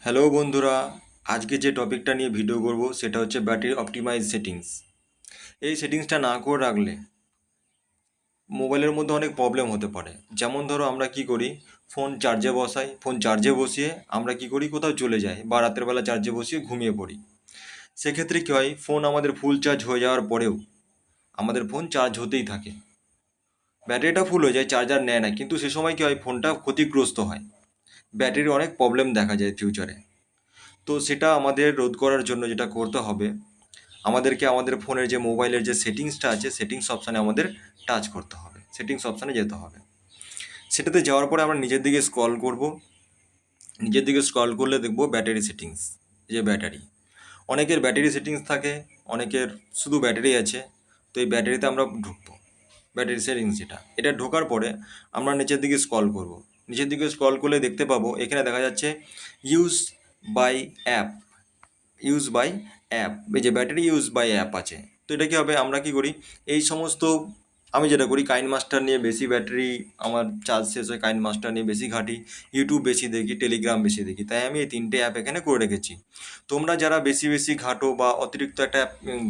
Hello বন্ধুরা, আজকে যে টপিকটা নিয়ে ভিডিও করব সেটা হচ্ছে ব্যাটারি অপটিমাইজ সেটিংস। এই সেটিংসটা না করে রাখলে মোবাইলের মধ্যে অনেক প্রবলেম হতে পারে। যেমন ধরো আমরা কি করি, ফোন চার্জে বসাই, ফোন চার্জে বসিয়ে আমরা কি করি কোথাও চলে যাই বা রাতের বেলা চার্জে বসিয়ে ঘুমিয়ে পড়ি। সেক্ষেত্রে কী হয়, ফোন আমাদের ফুল চার্জ হয়ে যাওয়ার পরেও আমাদের ফোন চার্জ হতেই থাকে, ব্যাটারিটা ফুল হয়ে যায়, চার্জার নেয় না, কিন্তু সে সময় কী হয়, ফোনটা ক্ষতিগ্রস্ত হয়, ব্যাটারির অনেক প্রবলেম দেখা যায় ফিউচারে। তো সেটা আমাদের রোধ করার জন্য যেটা করতে হবে, আমাদেরকে আমাদের ফোনের যে মোবাইলের যে সেটিংসটা আছে সেটিংস অপশানে আমাদের টাচ করতে হবে, সেটিংস অপশানে যেতে হবে। সেটাতে যাওয়ার পরে আমরা নিজের দিকে স্ক্রল করব, নিজের দিকে স্ক্রল করলে দেখব ব্যাটারি সেটিংস। এই যে ব্যাটারি, অনেকের ব্যাটারি সেটিংস থাকে, অনেকের শুধু ব্যাটারি আছে। তো এই ব্যাটারিতে আমরা ঢুকবো, ব্যাটারি সেটিংস যেটা, এটা ঢোকার পরে আমরা নিচের দিকে স্ক্রল করব। নিচের দিকে স্ক্রল করলে দেখতে পাবো এখানে দেখা যাচ্ছে use by app, use by app, এই যে ব্যাটারি ইউজ বাই অ্যাপ আছে। তো এটা কী হবে, আমরা কি করি, এই সমস্ত, আমি যেটা করি কাইন মাস্টার নিয়ে বেশি ব্যাটারি আমার চার্জ শেষ হয়, কাইন মাস্টার নিয়ে বেশি ঘাঁটি, ইউটিউব বেশি দেখি, টেলিগ্রাম বেশি দেখি, তাই আমি এই তিনটে অ্যাপ এখানে করে রেখেছি। তোমরা যারা বেশি বেশি ঘাঁটো বা অতিরিক্ত একটা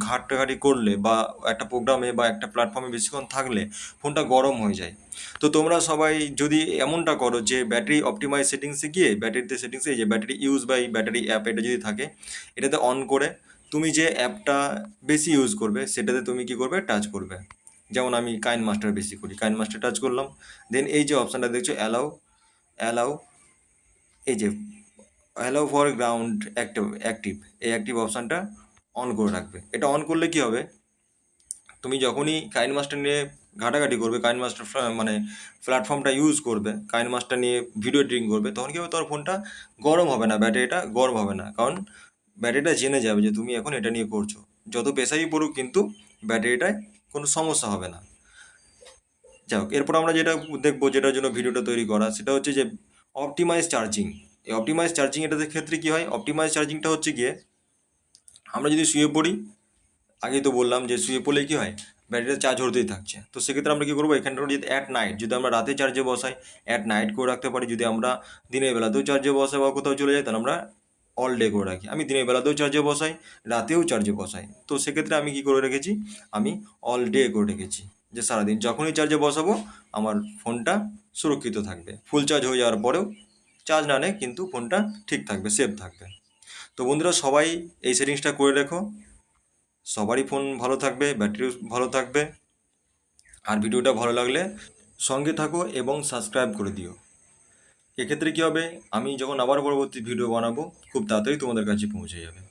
ঘাঁটাঘাঁটি করলে বা একটা প্রোগ্রামে বা একটা প্ল্যাটফর্মে বেশিক্ষণ থাকলে ফোনটা গরম হয়ে যায়। তো তোমরা সবাই যদি এমনটা করো যে ব্যাটারি অপটিমাইজ সেটিংসে গিয়ে ব্যাটারিতে সেটিংসে যে battery use by battery app এটা যদি থাকে, এটাতে অন করে তুমি যে অ্যাপটা বেশি ইউজ করবে সেটাতে তুমি কি করবে, টাচ করবে। যেমন আমি কাইন মাস্টার বেশি করি, কাইন মাস্টার টাচ করলাম। দেন এই যে অপশানটা দেখছো অ্যালাউ, অ্যালাউ, এই যে allow for ground active, active, এই অ্যাক্টিভ অপশানটা অন করে রাখবে। এটা অন করলে কি হবে, তুমি যখনই কাইন মাস্টার নিয়ে ঘাটাঘাটি করবে, কাইন মাস্টার মানে প্ল্যাটফর্মটা ইউজ করবে, কাইন মাস্টার নিয়ে ভিডিও এডিটিং করবে, তখন কী হবে, তোমার ফোনটা গরম হবে না, ব্যাটারিটা গরম হবে না, কারণ ব্যাটারিটা জেনে যাবে যে তুমি এখন এটা নিয়ে করছো। যত পেশাই পড়ুক কিন্তু ব্যাটারিটায় কোনো সমস্যা হবে না। যাই হোক, এরপর আমরা যেটা দেখবো, যেটার জন্য ভিডিওটা তৈরি করা, সেটা হচ্ছে যে অপটিমাইজ চার্জিং। এই অপটিমাইজ চার্জিং এটার ক্ষেত্রে কী হয়, অপটিমাইজ চার্জিংটা হচ্ছে গিয়ে আমরা যদি শুয়ে পড়ি, আগেই তো বললাম যে শুয়ে পড়লে কী হয়, ব্যাটারিটা চার্জ হতেই থাকছে। তো সেক্ষেত্রে আমরা কী করবো, এখানটা যদি অ্যাট নাইট, যদি আমরা রাতে চার্জে বসাই, অ্যাট নাইট করে রাখতে পারি। যদি আমরা দিনের বেলাতেও চার্জে বসাই বা কোথাও চলে যাই, তাহলে আমরা অল ডে করে রাখি। আমি দিনের বেলাতেও চার্জে বসাই, রাতেও চার্জে বসাই। তো সেক্ষেত্রে আমি কী করে রেখেছি, আমি অল ডে করে রেখেছি, যে সারাদিন যখনই চার্জে বসাবো আমার ফোনটা সুরক্ষিত থাকবে, ফুল চার্জ হয়ে যাওয়ার পরেও চার্জ না নেয় কিন্তু ফোনটা ঠিক থাকবে, সেফ থাকবে। তো বন্ধুরা, সবাই এই সেটিংসটা করে রেখো, সবারই ফোন ভালো থাকবে, ব্যাটারিও ভালো থাকবে। আর ভিডিওটা ভালো লাগলে সঙ্গে থাকো এবং সাবস্ক্রাইব করে দিও। এক্ষেত্রে কী হবে, আমি যখন আবার পরবর্তী ভিডিও বানাবো খুব তাড়াতাড়ি তোমাদের কাছে পৌঁছে যাবে।